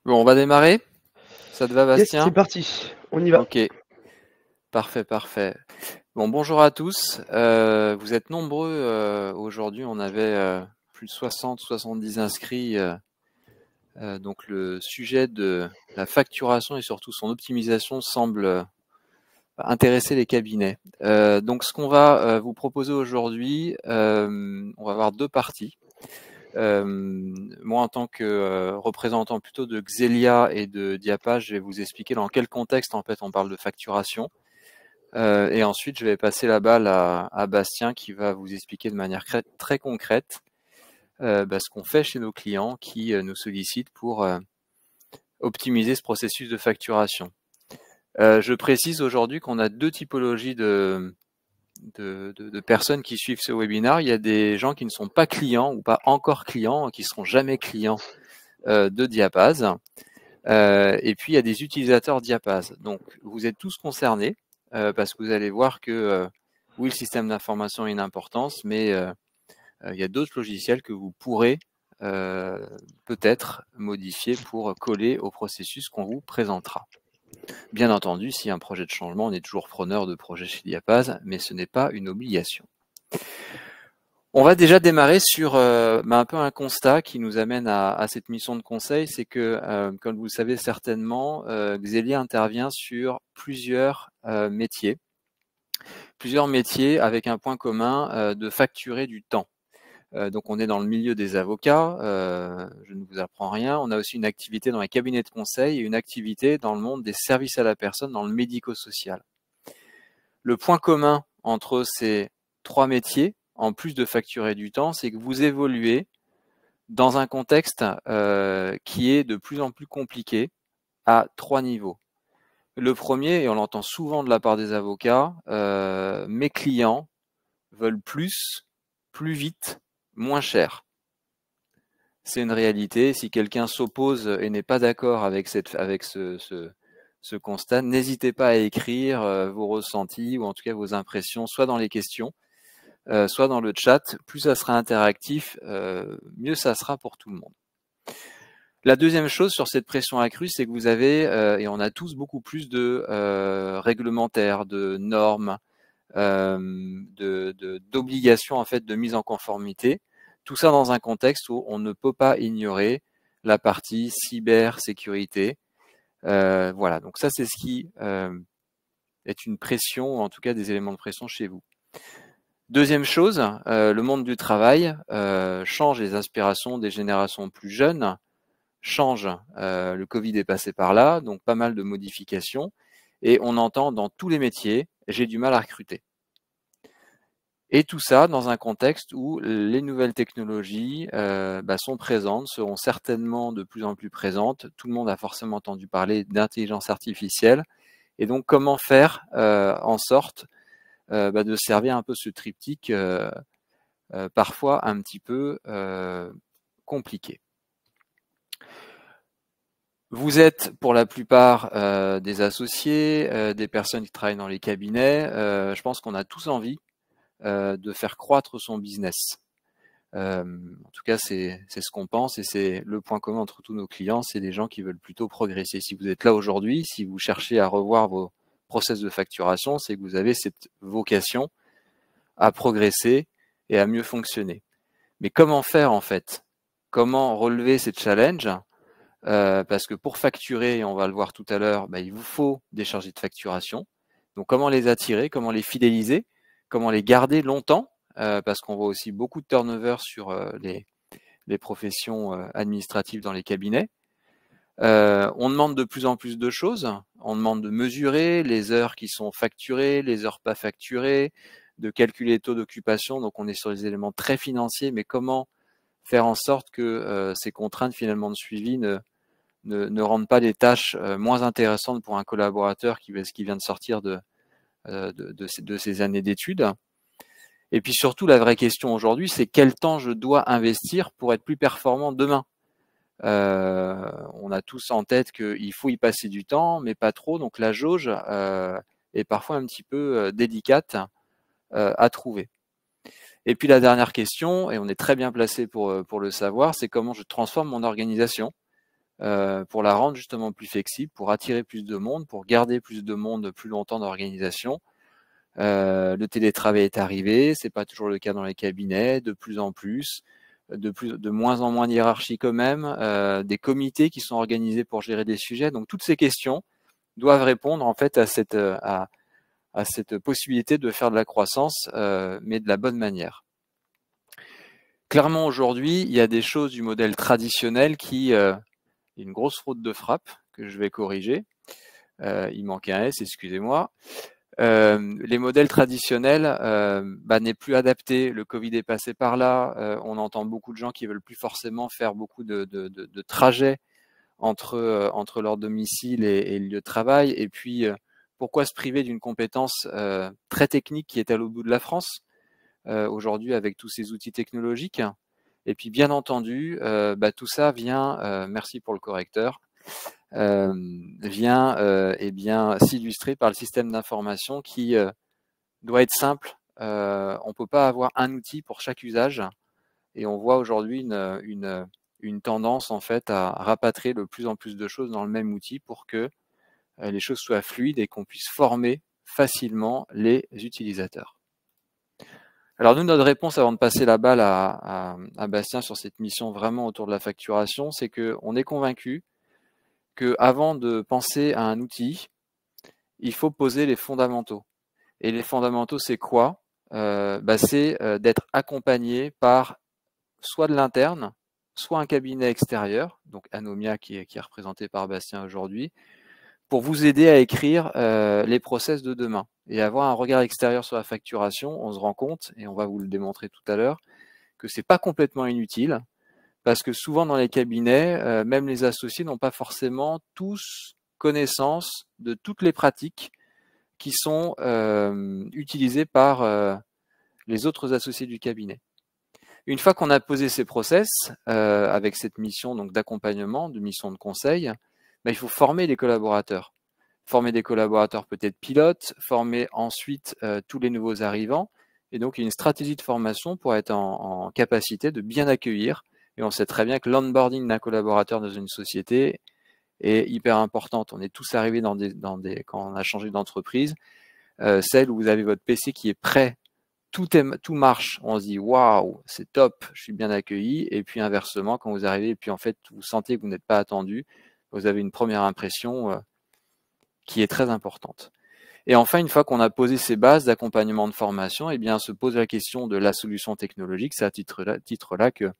Bon, on va démarrer? Ça te va, Yes, c'est Bastien? parti, on y va. Ok, parfait, parfait. Bon, bonjour à tous. Vous êtes nombreux aujourd'hui. On avait plus de 60-70 inscrits. Donc le sujet de la facturation et surtout son optimisation semble intéresser les cabinets. Donc ce qu'on va vous proposer aujourd'hui, on va avoir deux parties. Moi, en tant que représentant plutôt de Xelia et de Diapa, je vais vous expliquer dans quel contexte en fait on parle de facturation. Et ensuite, je vais passer la balle à Bastien qui va vous expliquer de manière très concrète ce qu'on fait chez nos clients qui nous sollicitent pour optimiser ce processus de facturation. Je précise aujourd'hui qu'on a deux typologies de personnes qui suivent ce webinaire. Il y a des gens qui ne sont pas clients ou pas encore clients, qui seront jamais clients de Diapaz. Et puis, il y a des utilisateurs Diapaz. Donc, vous êtes tous concernés parce que vous allez voir que oui, le système d'information a une importance, mais il y a d'autres logiciels que vous pourrez peut-être modifier pour coller au processus qu'on vous présentera. Bien entendu, s'il y a un projet de changement, on est toujours preneur de projets chez Diapaz, mais ce n'est pas une obligation. On va déjà démarrer sur un peu un constat qui nous amène à cette mission de conseil, c'est que, comme vous le savez certainement, Xelia intervient sur plusieurs métiers avec un point commun de facturer du temps. Donc on est dans le milieu des avocats, je ne vous apprends rien. On a aussi une activité dans les cabinets de conseil et une activité dans le monde des services à la personne, dans le médico-social. Le point commun entre ces trois métiers, en plus de facturer du temps, c'est que vous évoluez dans un contexte qui est de plus en plus compliqué à trois niveaux. Le premier, et on l'entend souvent de la part des avocats, mes clients veulent plus vite, moins cher. C'est une réalité. Si quelqu'un s'oppose et n'est pas d'accord avec ce constat, n'hésitez pas à écrire vos ressentis ou en tout cas vos impressions, soit dans les questions, soit dans le chat. Plus ça sera interactif, mieux ça sera pour tout le monde. La deuxième chose sur cette pression accrue, c'est que vous avez, et on a tous beaucoup plus de réglementaires, de normes, d'obligations en fait de mise en conformité. Tout ça dans un contexte où on ne peut pas ignorer la partie cybersécurité. Voilà, donc ça c'est ce qui est une pression, ou en tout cas des éléments de pression chez vous. Deuxième chose, le monde du travail change, les aspirations des générations plus jeunes change. Le Covid est passé par là, donc pas mal de modifications. Et on entend dans tous les métiers, j'ai du mal à recruter. Et tout ça dans un contexte où les nouvelles technologies sont présentes, seront certainement de plus en plus présentes. Tout le monde a forcément entendu parler d'intelligence artificielle. Et donc, comment faire en sorte de servir un peu ce triptyque parfois un petit peu compliqué. Vous êtes pour la plupart des associés, des personnes qui travaillent dans les cabinets. Je pense qu'on a tous envie de faire croître son business. En tout cas, c'est ce qu'on pense et c'est le point commun entre tous nos clients, c'est des gens qui veulent plutôt progresser. Si vous êtes là aujourd'hui, si vous cherchez à revoir vos process de facturation, c'est que vous avez cette vocation à progresser et à mieux fonctionner. Mais comment faire en fait? Comment relever ces challenges? Parce que pour facturer, et on va le voir tout à l'heure, il vous faut des chargés de facturation. Donc comment les attirer, comment les fidéliser, comment les garder longtemps, parce qu'on voit aussi beaucoup de turnover sur les professions administratives dans les cabinets. On demande de plus en plus de choses. On demande de mesurer les heures qui sont facturées, les heures pas facturées, de calculer les taux d'occupation. Donc on est sur des éléments très financiers, mais comment faire en sorte que ces contraintes finalement de suivi ne rendent pas les tâches moins intéressantes pour un collaborateur qui vient de sortir de ces années d'études. Et puis surtout, la vraie question aujourd'hui, c'est quel temps je dois investir pour être plus performant demain. On a tous en tête qu'il faut y passer du temps, mais pas trop. Donc la jauge est parfois un petit peu délicate à trouver. Et puis la dernière question, et on est très bien placé pour le savoir, c'est comment je transforme mon organisation. pour la rendre justement plus flexible, pour attirer plus de monde, pour garder plus de monde plus longtemps dans l'organisation. Le télétravail est arrivé, c'est pas toujours le cas dans les cabinets, de plus en plus, de moins en moins de hiérarchie quand même, des comités qui sont organisés pour gérer des sujets. Donc toutes ces questions doivent répondre en fait à cette possibilité de faire de la croissance, mais de la bonne manière. Clairement aujourd'hui, il y a des choses du modèle traditionnel qui une grosse faute de frappe que je vais corriger. Il manquait un S, excusez-moi. Les modèles traditionnels n'est plus adapté. Le Covid est passé par là. On entend beaucoup de gens qui veulent plus forcément faire beaucoup de trajets entre leur domicile et le lieu de travail. Et puis, pourquoi se priver d'une compétence très technique qui est à l'autre bout de la France aujourd'hui avec tous ces outils technologiques? Et puis, bien entendu, tout ça vient, merci pour le correcteur, vient s'illustrer par le système d'information qui doit être simple. On peut pas avoir un outil pour chaque usage, et on voit aujourd'hui une tendance en fait à rapatrier de plus en plus de choses dans le même outil pour que les choses soient fluides et qu'on puisse former facilement les utilisateurs. Alors nous, notre réponse avant de passer la balle à Bastien sur cette mission vraiment autour de la facturation, c'est qu'on est convaincu qu'avant de penser à un outil, il faut poser les fondamentaux. Et les fondamentaux, c'est quoi? C'est d'être accompagné par soit de l'interne, soit un cabinet extérieur, donc Anomia qui est représenté par Bastien aujourd'hui, pour vous aider à écrire les process de demain et avoir un regard extérieur sur la facturation. On se rend compte, et on va vous le démontrer tout à l'heure, que c'est pas complètement inutile, parce que souvent dans les cabinets, même les associés n'ont pas forcément tous connaissance de toutes les pratiques qui sont utilisées par les autres associés du cabinet. Une fois qu'on a posé ces process, avec cette mission donc d'accompagnement, de mission de conseil, il faut former les collaborateurs. Former des collaborateurs peut-être pilotes, former ensuite tous les nouveaux arrivants. Et donc, il y a une stratégie de formation pour être en capacité de bien accueillir. Et on sait très bien que l'onboarding d'un collaborateur dans une société est hyper importante. On est tous arrivés quand on a changé d'entreprise, celle où vous avez votre PC qui est prêt, tout marche, on se dit waouh, c'est top, je suis bien accueilli. Et puis inversement, quand vous arrivez et puis en fait vous sentez que vous n'êtes pas attendu, vous avez une première impression qui est très importante. Et enfin, une fois qu'on a posé ces bases d'accompagnement de formation, eh bien, se pose la question de la solution technologique. C'est à titre-là que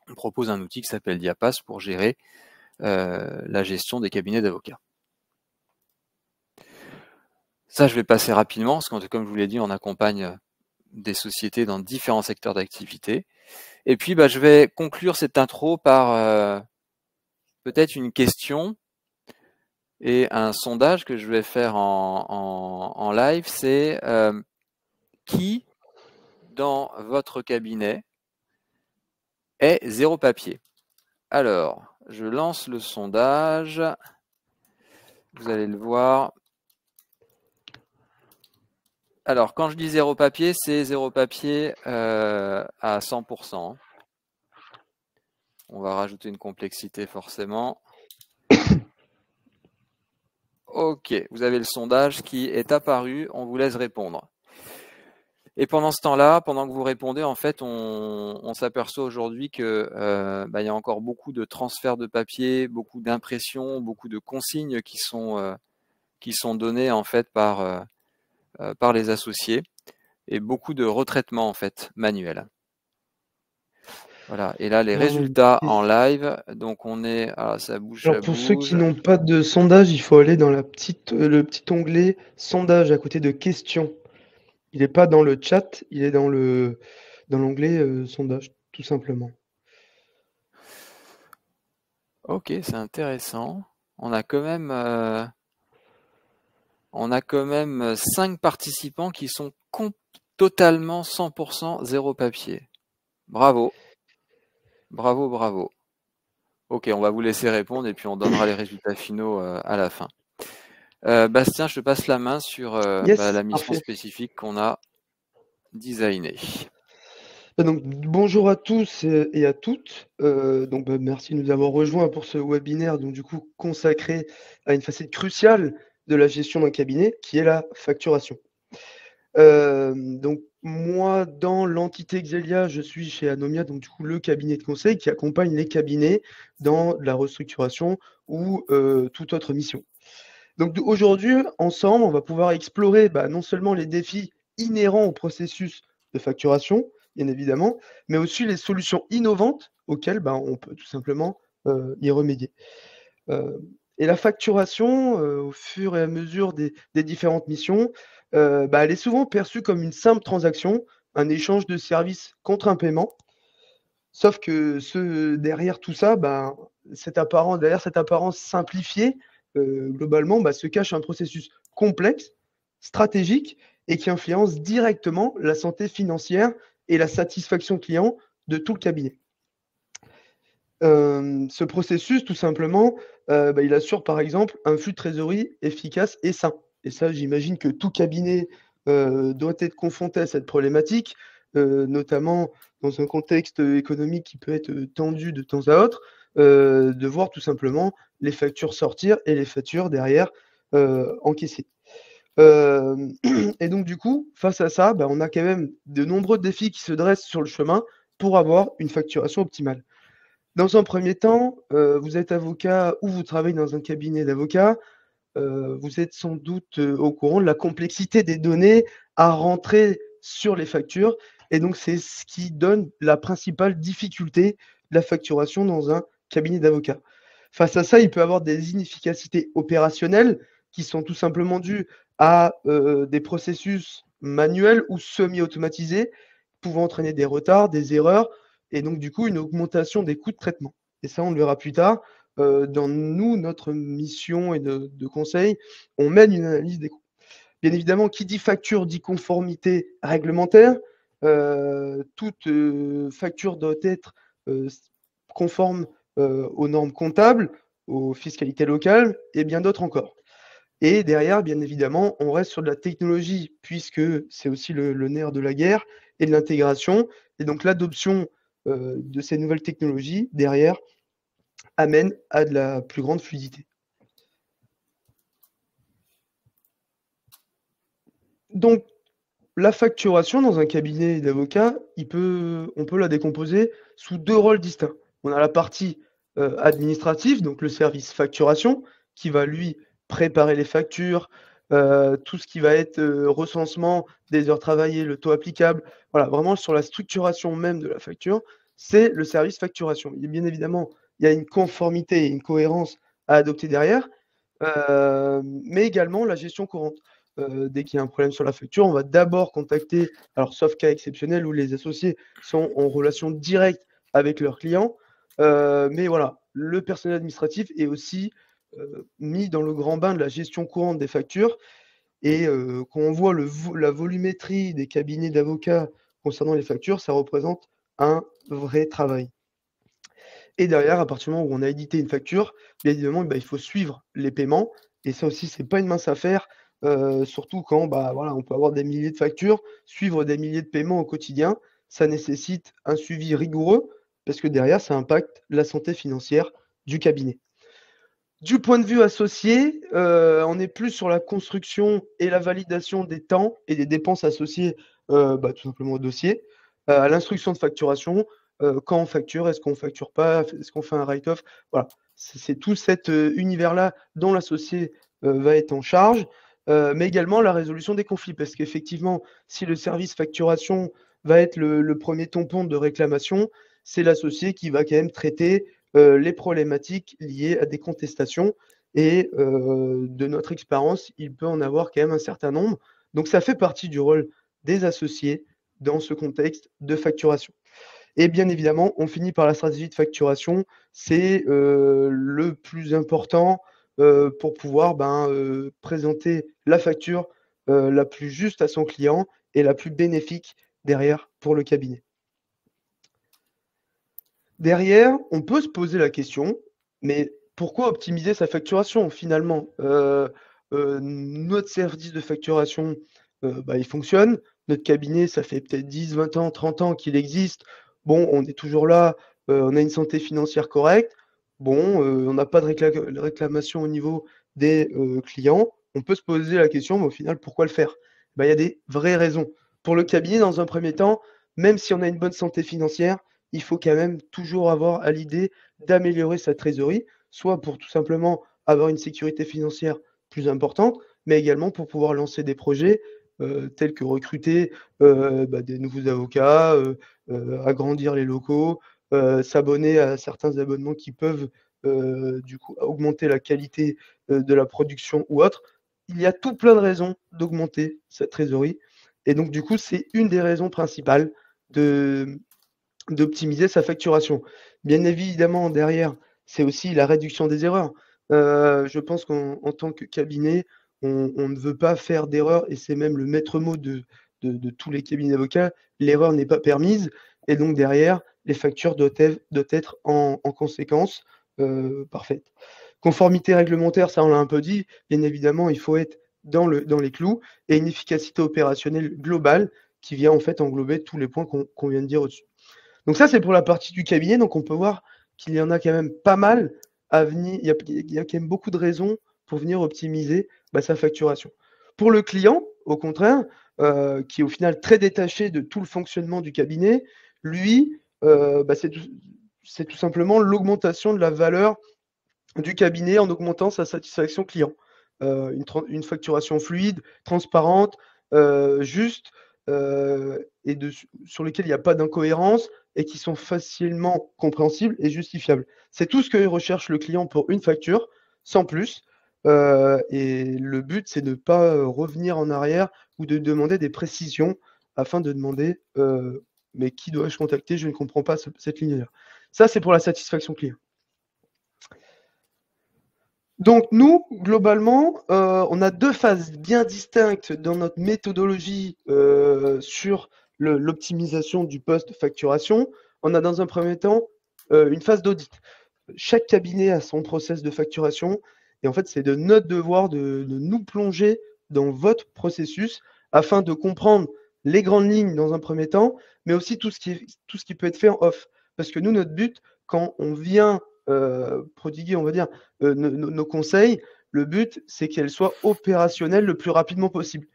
on propose un outil qui s'appelle Diapas pour gérer la gestion des cabinets d'avocats. Ça, je vais passer rapidement, parce que comme je vous l'ai dit, on accompagne des sociétés dans différents secteurs d'activité. Et puis, je vais conclure cette intro par peut-être une question et un sondage que je vais faire en live. C'est qui dans votre cabinet est zéro papier? Alors, je lance le sondage. Vous allez le voir. Alors, quand je dis zéro papier, c'est zéro papier à 100%. On va rajouter une complexité forcément. Ok, vous avez le sondage qui est apparu. On vous laisse répondre. Et pendant ce temps-là, pendant que vous répondez, en fait, on s'aperçoit aujourd'hui que y a encore beaucoup de transferts de papier, beaucoup d'impressions, beaucoup de consignes qui sont données en fait par les associés, et beaucoup de retraitements en fait manuels. Voilà. Et là, les résultats en live. Donc on est, ça bouge. Alors pour ceux qui n'ont pas de sondage, il faut aller dans le petit onglet sondage à côté de questions. Il n'est pas dans le chat, il est dans l'onglet sondage, tout simplement. Ok, c'est intéressant. On a quand même 5 participants qui sont totalement 100% zéro papier. Bravo. Bravo, bravo. Ok, on va vous laisser répondre et puis on donnera les résultats finaux à la fin. Bastien, je te passe la main sur la mission spécifique qu'on a designée. Donc, bonjour à tous et à toutes. Merci de nous avoir rejoints pour ce webinaire, donc du coup consacré à une facette cruciale de la gestion d'un cabinet, qui est la facturation. Donc moi, dans l'entité Xelia, je suis chez Anomia, donc du coup le cabinet de conseil qui accompagne les cabinets dans la restructuration ou toute autre mission. Donc aujourd'hui, ensemble, on va pouvoir explorer non seulement les défis inhérents au processus de facturation, bien évidemment, mais aussi les solutions innovantes auxquelles on peut tout simplement y remédier. Et la facturation, au fur et à mesure des différentes missions, elle est souvent perçue comme une simple transaction, un échange de services contre un paiement. Sauf que derrière tout ça, derrière cette apparence simplifiée, globalement, se cache un processus complexe, stratégique et qui influence directement la santé financière et la satisfaction client de tout le cabinet. Ce processus, tout simplement, il assure par exemple un flux de trésorerie efficace et sain. Et ça, j'imagine que tout cabinet doit être confronté à cette problématique, notamment dans un contexte économique qui peut être tendu de temps à autre, de voir tout simplement les factures sortir et les factures derrière encaissées. Et donc du coup, face à ça, on a quand même de nombreux défis qui se dressent sur le chemin pour avoir une facturation optimale. Dans un premier temps, vous êtes avocat ou vous travaillez dans un cabinet d'avocats, vous êtes sans doute, au courant de la complexité des données à rentrer sur les factures et donc c'est ce qui donne la principale difficulté de la facturation dans un cabinet d'avocats. Face à ça, il peut y avoir des inefficacités opérationnelles qui sont tout simplement dues à, des processus manuels ou semi-automatisés, pouvant entraîner des retards, des erreurs et donc du coup une augmentation des coûts de traitement. Et ça, on le verra plus tard. Dans notre mission et de conseil, on mène une analyse des coûts. Bien évidemment, qui dit facture dit conformité réglementaire. Toute facture doit être conforme aux normes comptables, aux fiscalités locales et bien d'autres encore. Et derrière, bien évidemment, on reste sur de la technologie puisque c'est aussi le nerf de la guerre et de l'intégration. Et donc l'adoption de ces nouvelles technologies derrière amène à de la plus grande fluidité. Donc, la facturation dans un cabinet d'avocats, on peut la décomposer sous deux rôles distincts. On a la partie administrative, donc le service facturation, qui va lui préparer les factures, tout ce qui va être recensement des heures travaillées, le taux applicable, voilà, vraiment sur la structuration même de la facture, c'est le service facturation. Et bien évidemment, il y a une conformité et une cohérence à adopter derrière, mais également la gestion courante. Dès qu'il y a un problème sur la facture, on va d'abord contacter, alors sauf cas exceptionnel où les associés sont en relation directe avec leurs clients, mais voilà, le personnel administratif est aussi mis dans le grand bain de la gestion courante des factures et quand on voit la volumétrie des cabinets d'avocats concernant les factures, ça représente un vrai travail. Et derrière, à partir du moment où on a édité une facture, bien évidemment, il faut suivre les paiements et ça aussi, c'est pas une mince affaire, surtout quand, voilà, on peut avoir des milliers de factures, suivre des milliers de paiements au quotidien, ça nécessite un suivi rigoureux parce que derrière, ça impacte la santé financière du cabinet. Du point de vue associé, on est plus sur la construction et la validation des temps et des dépenses associées, tout simplement au dossier, à l'instruction de facturation, quand on facture, est-ce qu'on facture pas? Est-ce qu'on fait un write-off? Voilà, c'est tout cet, univers-là dont l'associé, va être en charge, mais également la résolution des conflits. Parce qu'effectivement, si le service facturation va être le 1er tampon de réclamation, c'est l'associé qui va quand même traiter les problématiques liées à des contestations et de notre expérience, il peut en avoir quand même un certain nombre. Donc ça fait partie du rôle des associés dans ce contexte de facturation. Et bien évidemment, on finit par la stratégie de facturation. C'est le plus important pour pouvoir présenter la facture la plus juste à son client et la plus bénéfique derrière pour le cabinet. Derrière, on peut se poser la question, mais pourquoi optimiser sa facturation finalement? Notre service de facturation, il fonctionne, Notre cabinet, ça fait peut-être 10, 20 ans, 30 ans qu'il existe. Bon, on est toujours là, on a une santé financière correcte. Bon, on n'a pas de réclamation au niveau des clients. On peut se poser la question, mais au final, pourquoi le faire? Il y a des vraies raisons. Pour le cabinet, dans un premier temps, même si on a une bonne santé financière, il faut quand même toujours avoir à l'idée d'améliorer sa trésorerie, soit pour tout simplement avoir une sécurité financière plus importante, mais également pour pouvoir lancer des projets tels que recruter des nouveaux avocats, agrandir les locaux, s'abonner à certains abonnements qui peuvent du coup augmenter la qualité de la production ou autre. Il y a tout plein de raisons d'augmenter sa trésorerie. Et donc, du coup, c'est une des raisons principales d'optimiser sa facturation. Bien évidemment, derrière, c'est aussi la réduction des erreurs. Je pense qu'en tant que cabinet, on ne veut pas faire d'erreurs et c'est même le maître mot de tous les cabinets d'avocats. L'erreur n'est pas permise et donc derrière, les factures doivent être en conséquence parfaites. Conformité réglementaire, ça on l'a un peu dit. Bien évidemment, il faut être dans les clous et une efficacité opérationnelle globale qui vient en fait englober tous les points qu'on vient de dire au-dessus. Donc ça, c'est pour la partie du cabinet. Donc on peut voir qu'il y en a quand même pas mal à venir. Il y a quand même beaucoup de raisons pour venir optimiser sa facturation. Pour le client, au contraire, qui est au final très détaché de tout le fonctionnement du cabinet, lui, c'est tout simplement l'augmentation de la valeur du cabinet en augmentant sa satisfaction client. Une facturation fluide, transparente, juste, et sur lesquelles il n'y a pas d'incohérence et qui sont facilement compréhensibles et justifiables. C'est tout ce que recherche le client pour une facture, sans plus. Et le but, c'est de ne pas revenir en arrière ou de demander des précisions afin de demander mais qui dois-je contacter? Je ne comprends pas cette ligne-là. Ça, c'est pour la satisfaction client. Donc nous, globalement, on a 2 phases bien distinctes dans notre méthodologie sur l'optimisation du post-facturation. On a dans un premier temps une phase d'audit. Chaque cabinet a son process de facturation et en fait, c'est de notre devoir de nous plonger dans votre processus afin de comprendre les grandes lignes dans un premier temps, mais aussi tout ce qui peut être fait en off. Parce que nous, notre but, quand on vient prodiguer, on va dire, nos conseils, le but, c'est qu'elles soient opérationnelles le plus rapidement possible.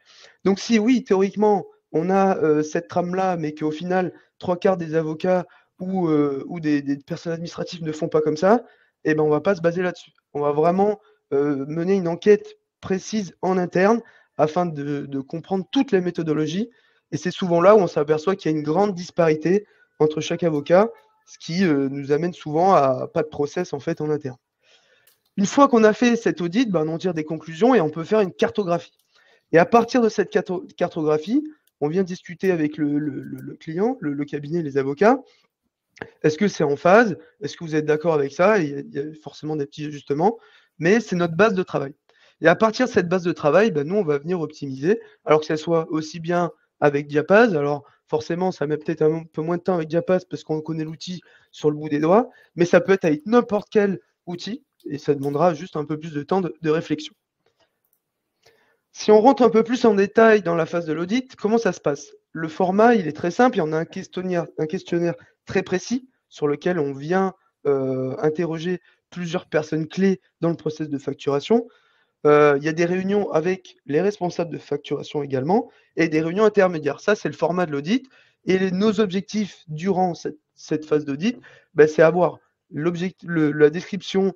Donc si oui, théoriquement, on a cette trame-là, mais qu'au final, 3/4 des avocats ou des personnes administratives ne font pas comme ça, eh ben, on va pas se baser là-dessus. On va vraiment mener une enquête précise en interne afin de comprendre toutes les méthodologies. Et c'est souvent là où on s'aperçoit qu'il y a une grande disparité entre chaque avocat, ce qui nous amène souvent à pas de process en fait en interne. Une fois qu'on a fait cet audit, on en tire des conclusions et on peut faire une cartographie. Et à partir de cette cartographie, on vient discuter avec le client, le cabinet, les avocats. Est-ce que c'est en phase? Est-ce que vous êtes d'accord avec ça? Il y a forcément des petits ajustements, mais c'est notre base de travail. Et à partir de cette base de travail, nous, on va venir optimiser, alors que ça soit aussi bien avec Diapaz. Alors, forcément, ça met peut-être un peu moins de temps avec Diapaz parce qu'on connaît l'outil sur le bout des doigts, mais ça peut être avec n'importe quel outil et ça demandera juste un peu plus de temps de réflexion. Si on rentre un peu plus en détail dans la phase de l'audit, comment ça se passe? Le format, il est très simple. Il y en a un questionnaire très précis sur lequel on vient interroger plusieurs personnes clés dans le process de facturation. Il y a des réunions avec les responsables de facturation également et des réunions intermédiaires. Ça, c'est le format de l'audit. Et nos objectifs durant cette phase d'audit, c'est avoir la description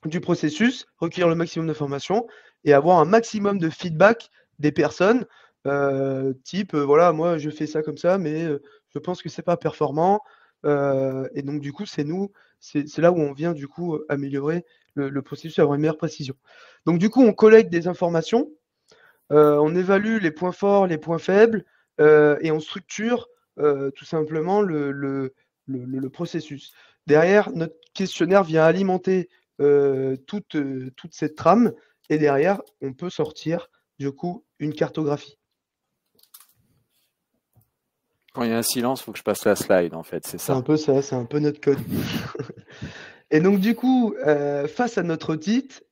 du processus, recueillir le maximum d'informations et avoir un maximum de feedback des personnes, type voilà, moi je fais ça comme ça, mais je pense que c'est pas performant. Et donc du coup, c'est là où on vient du coup améliorer le processus, avoir une meilleure précision. Donc du coup, on collecte des informations, on évalue les points forts, les points faibles, et on structure tout simplement le processus. Derrière, notre questionnaire vient alimenter toute cette trame et derrière, on peut sortir du coup une cartographie. Quand il y a un silence, il faut que je passe la slide, en fait, c'est ça. C'est un peu ça, c'est un peu notre code. Et donc du coup, face à notre audit,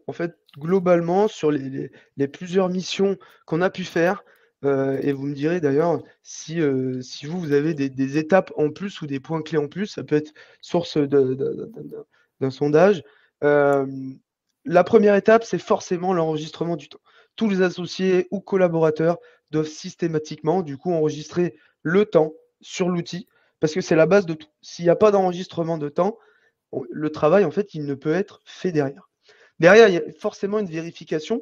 en fait, globalement, sur les plusieurs missions qu'on a pu faire, Et vous me direz d'ailleurs si, si vous avez des étapes en plus ou des points clés en plus, ça peut être source d'un sondage. La première étape, c'est forcément l'enregistrement du temps. Tous les associés ou collaborateurs doivent systématiquement, du coup, enregistrer le temps sur l'outil parce que c'est la base de tout. S'il n'y a pas d'enregistrement de temps, le travail, en fait, il ne peut être fait derrière. Derrière, il y a forcément une vérification.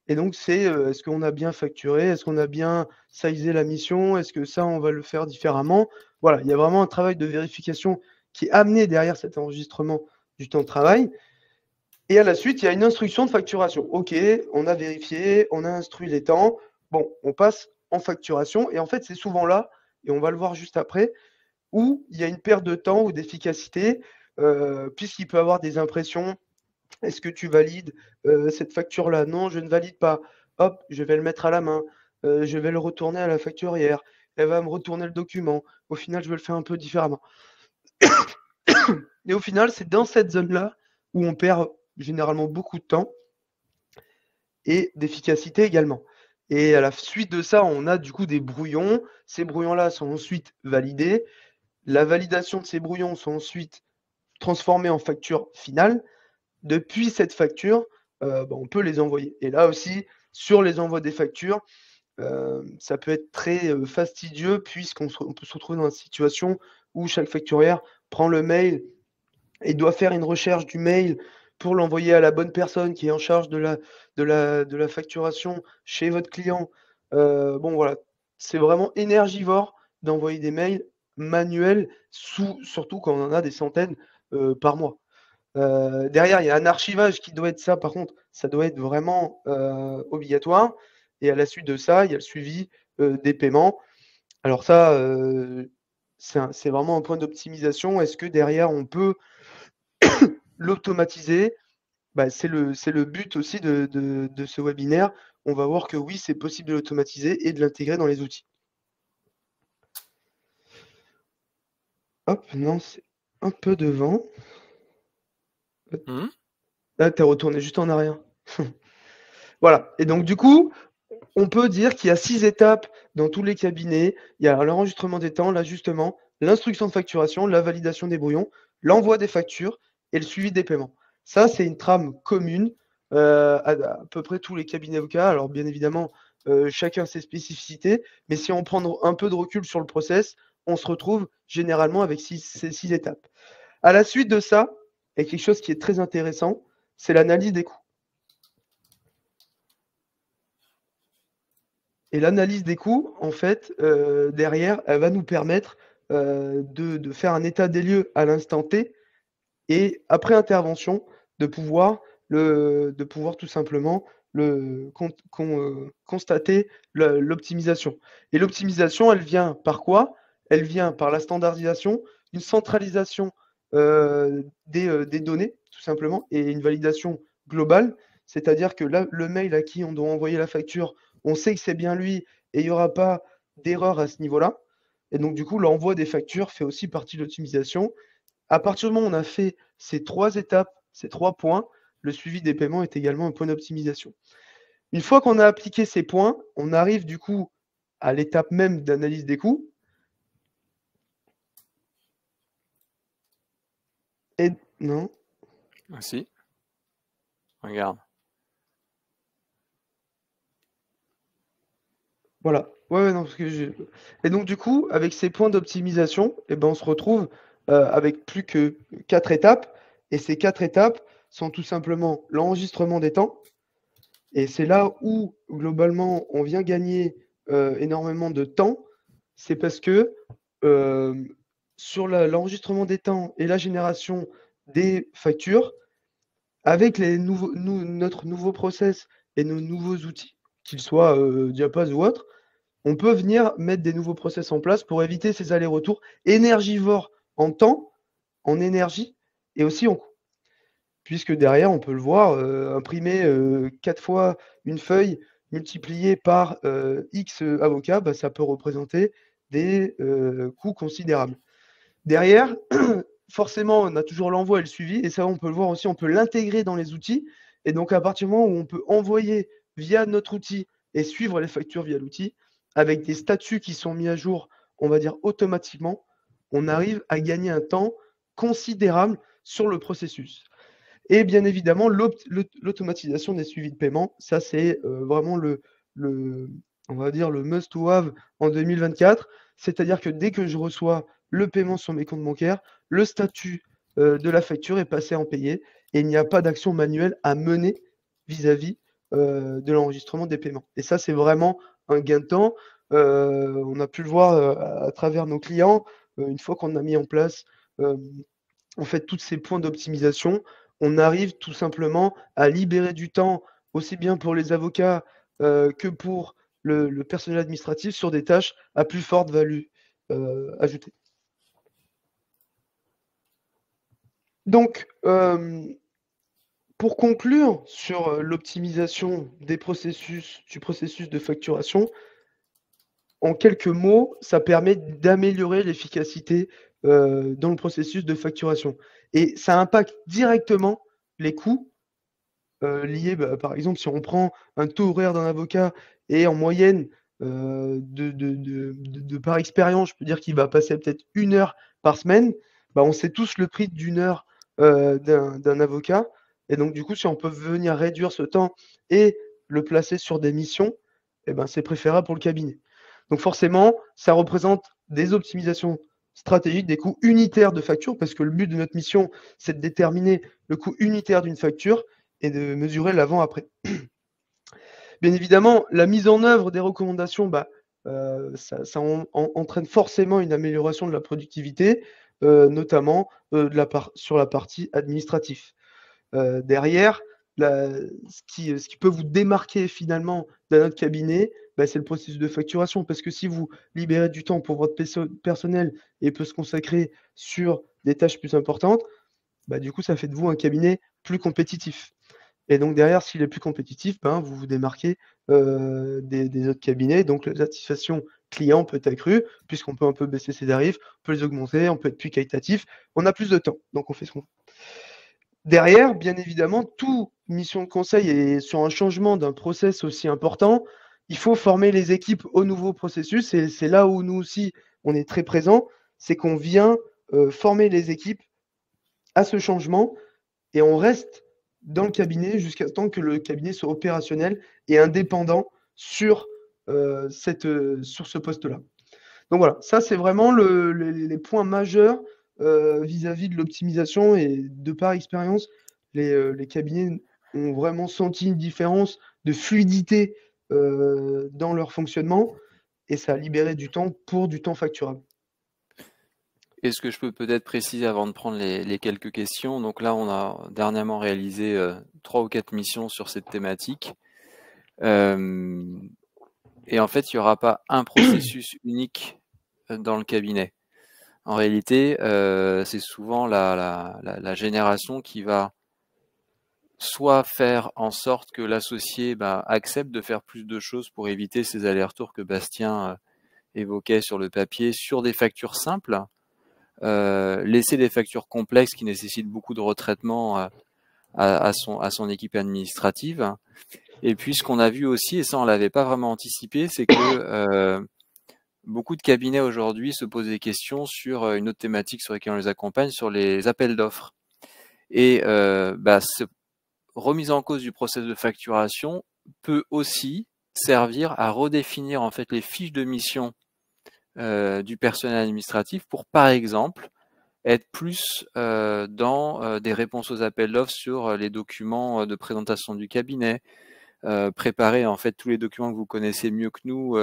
Et donc, c'est est-ce qu'on a bien facturé? Est-ce qu'on a bien sizé la mission? Est-ce que ça, on va le faire différemment? Voilà, il y a vraiment un travail de vérification qui est amené derrière cet enregistrement du temps de travail. Et à la suite, il y a une instruction de facturation. OK, on a vérifié, on a instruit les temps. Bon, on passe en facturation. Et en fait, c'est souvent là, et on va le voir juste après, où il y a une perte de temps ou d'efficacité, puisqu'il peut y avoir des impressions. Est-ce que tu valides cette facture-là? Non, je ne valide pas. Hop, je vais le mettre à la main. Je vais le retourner à la facturière. Elle va me retourner le document. Au final, je vais le faire un peu différemment. Et au final, c'est dans cette zone-là où on perd généralement beaucoup de temps et d'efficacité également. Et à la suite de ça, on a du coup des brouillons. Ces brouillons-là sont ensuite validés. La validation de ces brouillons sont ensuite transformés en facture finale. Depuis cette facture, on peut les envoyer. Et là aussi, sur les envois des factures, ça peut être très fastidieux puisqu'on peut se retrouver dans une situation où chaque facturière prend le mail et doit faire une recherche du mail pour l'envoyer à la bonne personne qui est en charge de la facturation chez votre client. Bon voilà, c'est vraiment énergivore d'envoyer des mails manuels, surtout quand on en a des centaines par mois. Derrière, il y a un archivage qui doit être ça, par contre, ça doit être vraiment obligatoire. Et à la suite de ça, il y a le suivi des paiements. Alors ça, c'est vraiment un point d'optimisation. Est-ce que derrière, on peut l'automatiser? C'est le but aussi de ce webinaire. On va voir que oui, c'est possible de l'automatiser et de l'intégrer dans les outils. Hop, non, c'est un peu devant. Là, tu es retourné juste en arrière. Voilà. Et donc, du coup, on peut dire qu'il y a 6 étapes dans tous les cabinets. Il y a l'enregistrement des temps, l'ajustement, l'instruction de facturation, la validation des brouillons, l'envoi des factures et le suivi des paiements. Ça, c'est une trame commune à peu près tous les cabinets avocats. Alors, bien évidemment, chacun ses spécificités, mais si on prend un peu de recul sur le process, on se retrouve généralement avec ces 6 étapes. À la suite de ça, il y a quelque chose qui est très intéressant, c'est l'analyse des coûts. Et l'analyse des coûts, en fait, derrière, elle va nous permettre de faire un état des lieux à l'instant T et après intervention, de pouvoir tout simplement constater l'optimisation. Et l'optimisation, elle vient par quoi? Elle vient par la standardisation, une centralisation des données, tout simplement, et une validation globale. C'est-à-dire que là, le mail à qui on doit envoyer la facture, on sait que c'est bien lui et il n'y aura pas d'erreur à ce niveau-là. Et donc, du coup, l'envoi des factures fait aussi partie de l'optimisation. À partir du moment où on a fait ces 3 étapes, ces 3 points, le suivi des paiements est également un point d'optimisation. Une fois qu'on a appliqué ces points, on arrive du coup à l'étape même d'analyse des coûts. Et non. Ah si. Regarde. Voilà. Ouais, non, parce que et donc du coup, avec ces points d'optimisation, on se retrouve avec plus que 4 étapes. Et ces 4 étapes sont tout simplement l'enregistrement des temps. Et c'est là où, globalement, on vient gagner énormément de temps. C'est parce que sur l'enregistrement des temps et la génération des factures, avec notre nouveau process et nos nouveaux outils, qu'ils soient Diapason ou autres, on peut venir mettre des nouveaux process en place pour éviter ces allers-retours énergivores en temps, en énergie et aussi en coût. Puisque derrière, on peut le voir, imprimer 4 fois une feuille multipliée par X avocats, ça peut représenter des coûts considérables. Derrière, forcément, on a toujours l'envoi et le suivi, et ça, on peut le voir aussi, on peut l'intégrer dans les outils. Et donc, à partir du moment où on peut envoyer via notre outil et suivre les factures via l'outil, avec des statuts qui sont mis à jour, on va dire automatiquement, on arrive à gagner un temps considérable sur le processus. Et bien évidemment, l'automatisation des suivis de paiement, ça c'est vraiment on va dire le must to have en 2024. C'est-à-dire que dès que je reçois le paiement sur mes comptes bancaires, le statut de la facture est passé en payé et il n'y a pas d'action manuelle à mener vis-à-vis de l'enregistrement des paiements. Et ça, c'est vraiment un gain de temps. On a pu le voir à travers nos clients. Une fois qu'on a mis en place en fait tous ces points d'optimisation, on arrive tout simplement à libérer du temps aussi bien pour les avocats que pour le personnel administratif sur des tâches à plus forte value ajoutée. Donc, pour conclure sur l'optimisation du processus de facturation, en quelques mots, ça permet d'améliorer l'efficacité dans le processus de facturation. Et ça impacte directement les coûts liés, par exemple, si on prend un taux horaire d'un avocat et en moyenne, par expérience, je peux dire qu'il va passer peut-être 1 heure par semaine, on sait tous le prix d'1 heure d'un avocat. Et donc, du coup, si on peut venir réduire ce temps et le placer sur des missions, eh ben, c'est préférable pour le cabinet. Donc forcément, ça représente des optimisations stratégiques, des coûts unitaires de facture, parce que le but de notre mission, c'est de déterminer le coût unitaire d'une facture et de mesurer l'avant-après. Bien évidemment, la mise en œuvre des recommandations, ça entraîne forcément une amélioration de la productivité, notamment sur la partie administrative. Derrière, ce qui peut vous démarquer finalement d'un autre cabinet, c'est le processus de facturation. Parce que si vous libérez du temps pour votre personnel et peut se consacrer sur des tâches plus importantes, du coup, ça fait de vous un cabinet plus compétitif. Et donc derrière, s'il est plus compétitif, vous vous démarquez des autres cabinets. Donc la satisfaction client peut être accrue, puisqu'on peut un peu baisser ses tarifs, on peut les augmenter, on peut être plus qualitatif, on a plus de temps. Donc on fait ce qu'on veut. Derrière, bien évidemment, toute mission de conseil et sur un changement d'un process aussi important, il faut former les équipes au nouveau processus. Et c'est là où nous aussi, on est très présents, c'est qu'on vient former les équipes à ce changement et on reste dans le cabinet jusqu'à temps que le cabinet soit opérationnel et indépendant sur ce poste-là. Donc voilà, ça c'est vraiment les points majeurs vis-à-vis de l'optimisation, et de par expérience, les cabinets ont vraiment senti une différence de fluidité dans leur fonctionnement, et ça a libéré du temps pour du temps facturable. Est-ce que je peux peut-être préciser avant de prendre les quelques questions? Donc là, on a dernièrement réalisé 3 ou 4 missions sur cette thématique. Et en fait, il n'y aura pas un processus unique dans le cabinet. En réalité, c'est souvent la génération qui va soit faire en sorte que l'associé accepte de faire plus de choses pour éviter ces allers-retours que Bastien évoquait sur le papier, sur des factures simples, laisser des factures complexes qui nécessitent beaucoup de retraitement à son équipe administrative. Et puis ce qu'on a vu aussi, et ça on l'avait pas vraiment anticipé, c'est que beaucoup de cabinets aujourd'hui se posent des questions sur une autre thématique sur laquelle on les accompagne, sur les appels d'offres. Et cette remise en cause du process de facturation peut aussi servir à redéfinir en fait les fiches de mission du personnel administratif pour, par exemple, être plus dans des réponses aux appels d'offres sur les documents de présentation du cabinet, préparer en fait tous les documents que vous connaissez mieux que nous.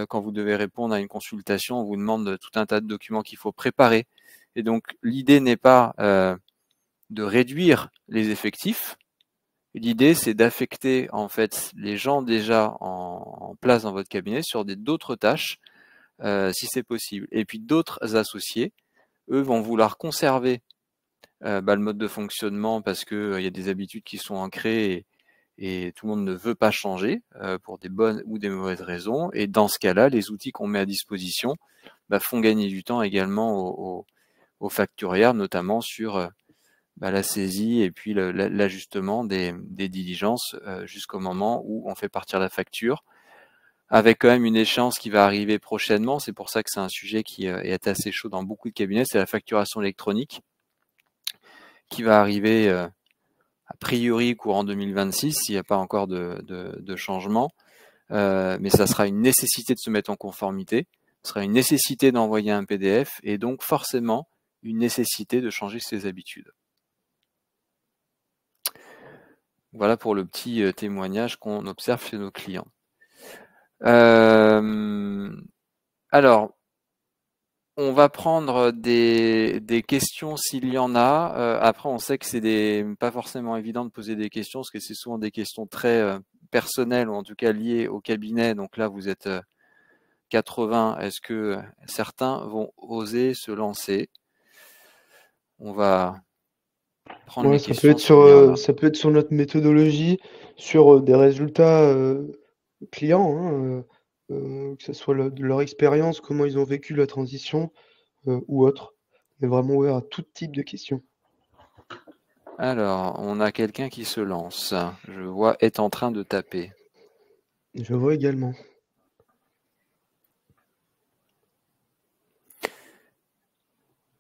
Quand vous devez répondre à une consultation, on vous demande tout un tas de documents qu'il faut préparer. Et donc, l'idée n'est pas de réduire les effectifs. L'idée, c'est d'affecter en fait les gens déjà en place dans votre cabinet sur d'autres tâches, si c'est possible. Et puis d'autres associés, eux, vont vouloir conserver le mode de fonctionnement parce que y a des habitudes qui sont ancrées et tout le monde ne veut pas changer pour des bonnes ou des mauvaises raisons. Et dans ce cas-là, les outils qu'on met à disposition font gagner du temps également aux facturières, notamment sur la saisie et puis l'ajustement des diligences jusqu'au moment où on fait partir la facture. avec quand même une échéance qui va arriver prochainement. C'est pour ça que c'est un sujet qui est assez chaud dans beaucoup de cabinets, c'est la facturation électronique qui va arriver a priori courant 2026 s'il n'y a pas encore de changement. Mais ça sera une nécessité de se mettre en conformité, ce sera une nécessité d'envoyer un PDF et donc forcément une nécessité de changer ses habitudes. Voilà pour le petit témoignage qu'on observe chez nos clients. Alors, on va prendre des questions s'il y en a. Après, on sait que c'est pas forcément évident de poser des questions parce que c'est souvent des questions très personnelles ou en tout cas liées au cabinet. Donc là, vous êtes 80. Est-ce que certains vont oser se lancer? On va prendre les Ouais, questions s'il y en a. ça peut être sur notre méthodologie, sur des résultats clients, hein, que ce soit de leur expérience, comment ils ont vécu la transition ou autre. On est vraiment ouvert à tout type de questions. Alors, on a quelqu'un qui se lance. Je vois est en train de taper. Je vois également.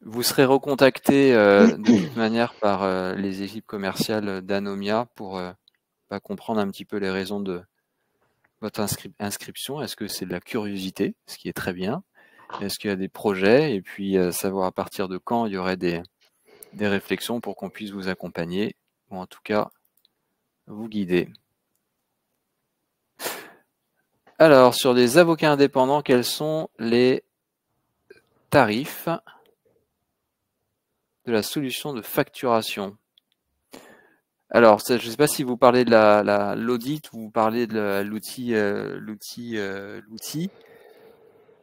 Vous serez recontacté de toute manière par les équipes commerciales d'Anomia pour comprendre un petit peu les raisons de votre inscription. Est-ce que c'est de la curiosité, ce qui est très bien? Est-ce qu'il y a des projets? Et puis savoir à partir de quand il y aurait des réflexions pour qu'on puisse vous accompagner ou en tout cas vous guider. Alors, sur les avocats indépendants, quels sont les tarifs de la solution de facturation? Alors, je ne sais pas si vous parlez de l'audit ou vous parlez de l'outil.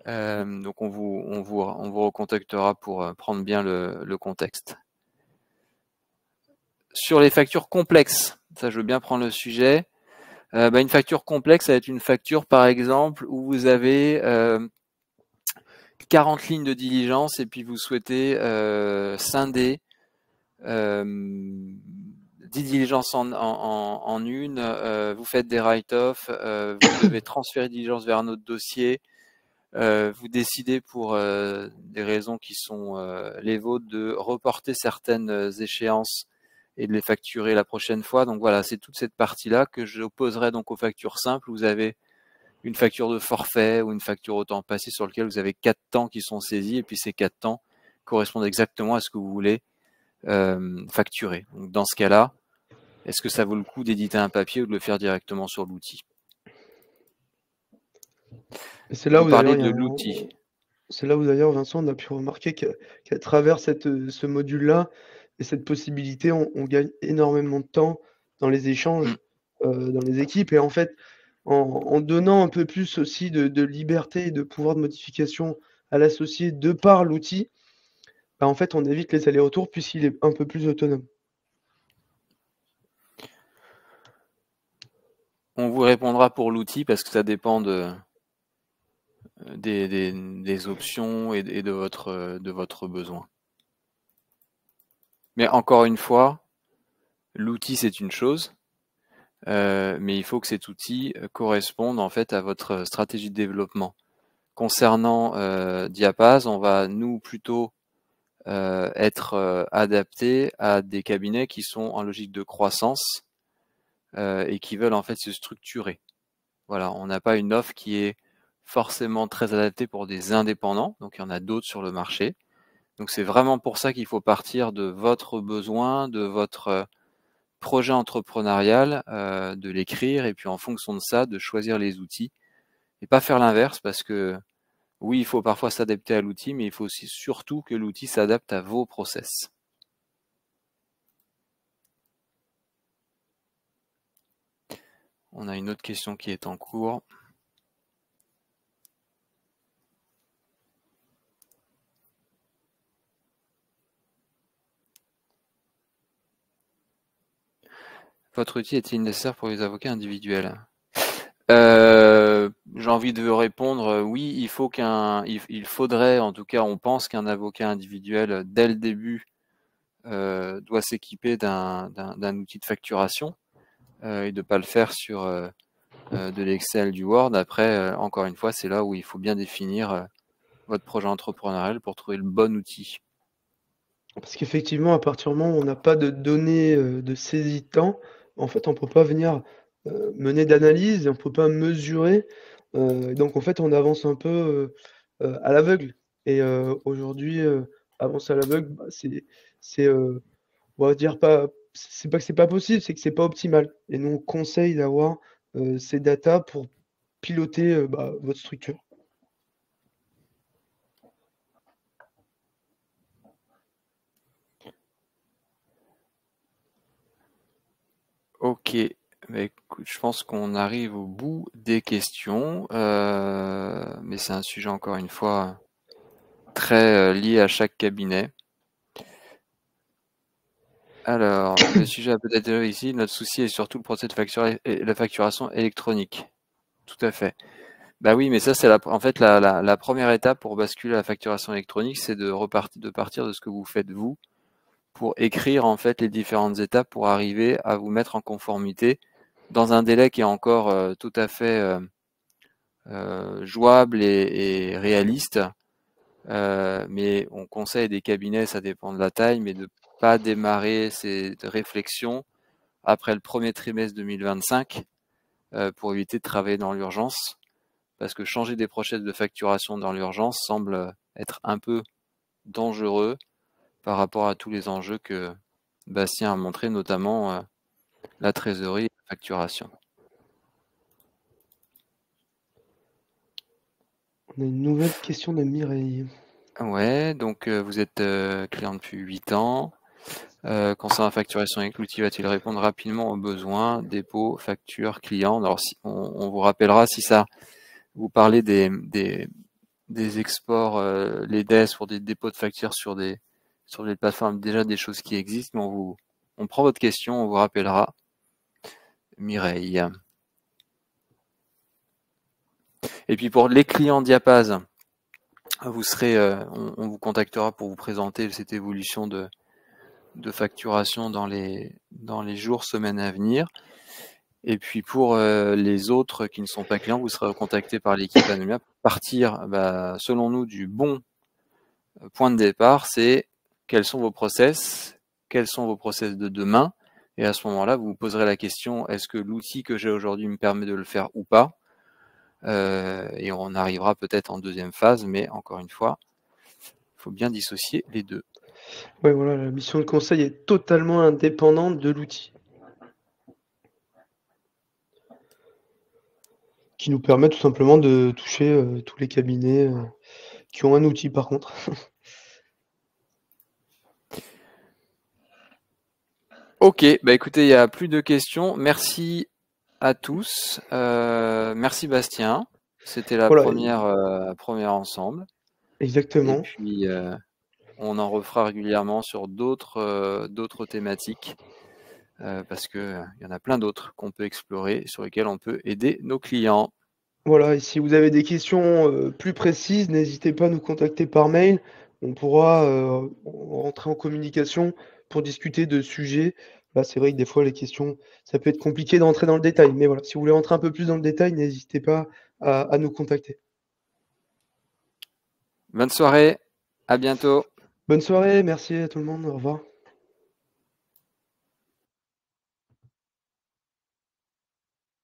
Donc, on vous recontactera pour prendre bien le contexte. Sur les factures complexes, ça je veux bien prendre le sujet. Une facture complexe, ça va être une facture par exemple où vous avez 40 lignes de diligence et puis vous souhaitez scinder 10 diligences en une, vous faites des write-off, vous devez transférer diligence vers un autre dossier, vous décidez pour des raisons qui sont les vôtres de reporter certaines échéances et de les facturer la prochaine fois. Donc voilà, c'est toute cette partie-là que j'opposerai donc aux factures simples. Vous avez une facture de forfait ou une facture au temps passé sur lequel vous avez 4 temps qui sont saisis et puis ces 4 temps correspondent exactement à ce que vous voulez facturer. Donc dans ce cas-là, est-ce que ça vaut le coup d'éditer un papier ou de le faire directement sur l'outil? C'est là Vous où d'ailleurs parlez de l'outil. c'est là où d'ailleurs, Vincent, on a pu remarquer qu'à travers ce module-là et cette possibilité, on gagne énormément de temps dans les échanges, dans les équipes. Et en fait, en donnant un peu plus aussi de liberté et de pouvoir de modification à l'associé de par l'outil, bah, en fait, on évite les allers-retours puisqu'il est un peu plus autonome. On vous répondra pour l'outil parce que ça dépend des options et de votre besoin. Mais encore une fois, l'outil c'est une chose, mais il faut que cet outil corresponde en fait à votre stratégie de développement. Concernant Diapaz, on va nous plutôt être adapté à des cabinets qui sont en logique de croissance et qui veulent en fait se structurer. Voilà, on n'a pas une offre qui est forcément très adaptée pour des indépendants, donc il y en a d'autres sur le marché. Donc c'est vraiment pour ça qu'il faut partir de votre besoin, de votre projet entrepreneurial, de l'écrire et puis en fonction de ça, de choisir les outils et pas faire l'inverse parce que oui, il faut parfois s'adapter à l'outil, mais il faut aussi surtout que l'outil s'adapte à vos process. On a une autre question qui est en cours. Votre outil est-il nécessaire pour les avocats individuels? J'ai envie de répondre oui, il faudrait, en tout cas, on pense qu'un avocat individuel, dès le début, doit s'équiper d'un outil de facturation et de ne pas le faire sur de l'Excel, du Word. Après, encore une fois, c'est là où il faut bien définir votre projet entrepreneurial pour trouver le bon outil. Parce qu'effectivement, à partir du moment où on n'a pas de données, de saisie de temps, en fait, on peut pas venir, mener d'analyse et on peut pas mesurer, donc en fait, on avance un peu, à l'aveugle et aujourd'hui, avancer à l'aveugle, bah, c'est, on va dire pas c'est pas que c'est pas possible, c'est que c'est pas optimal et nous, on conseille d'avoir, ces datas pour piloter, bah, votre structure. Ok, bah, écoute, je pense qu'on arrive au bout des questions, mais c'est un sujet encore une fois très lié à chaque cabinet. Alors, le sujet a peut-être ici, notre souci est surtout le procès de la facturation électronique. Tout à fait. Bah oui, mais ça c'est en fait la première étape pour basculer à la facturation électronique, c'est de partir de ce que vous faites vous, pour écrire en fait les différentes étapes pour arriver à vous mettre en conformité dans un délai qui est encore tout à fait jouable et réaliste. Mais on conseille des cabinets, ça dépend de la taille, mais de pas démarrer ces réflexions après le premier trimestre 2025 pour éviter de travailler dans l'urgence. Parce que changer des process de facturation dans l'urgence semble être un peu dangereux par rapport à tous les enjeux que Bastien a montré, notamment la trésorerie et la facturation. On a une nouvelle question de Mireille. Ouais, donc vous êtes client depuis 8 ans. Concernant la facturation avec l'outil, va-t-il répondre rapidement aux besoins, dépôt, facture, client? Alors, on vous rappellera si ça, vous parlez des exports, les DES pour des dépôts de factures sur des plateformes, déjà des choses qui existent, mais on prend votre question, on vous rappellera. Mireille. Et puis pour les clients Diapaz, vous serez, on vous contactera pour vous présenter cette évolution de facturation dans les jours, semaines à venir. Et puis pour les autres qui ne sont pas clients, vous serez contacté par l'équipe Anomia pour partir, selon nous, du bon point de départ, c'est quels sont vos process de demain. Et à ce moment-là, vous vous poserez la question, est-ce que l'outil que j'ai aujourd'hui me permet de le faire ou pas? Et on arrivera peut-être en deuxième phase, mais encore une fois, il faut bien dissocier les deux. Ouais, voilà, la mission de conseil est totalement indépendante de l'outil. Qui nous permet tout simplement de toucher, tous les cabinets, qui ont un outil par contre. Ok, bah écoutez, il n'y a plus de questions. Merci à tous. Merci Bastien. C'était la Voilà, première ensemble. Et exactement. puis, on en refera régulièrement sur d'autres thématiques. Parce que il y en a plein d'autres qu'on peut explorer, sur lesquels on peut aider nos clients. Voilà et si vous avez des questions, plus précises, n'hésitez pas à nous contacter par mail. On pourra, rentrer en communication pour discuter de sujets. Là, c'est vrai que des fois les questions, ça peut être compliqué d'entrer dans le détail. Mais voilà, si vous voulez rentrer un peu plus dans le détail, n'hésitez pas à nous contacter. Bonne soirée, à bientôt. Bonne soirée, merci à tout le monde, au revoir.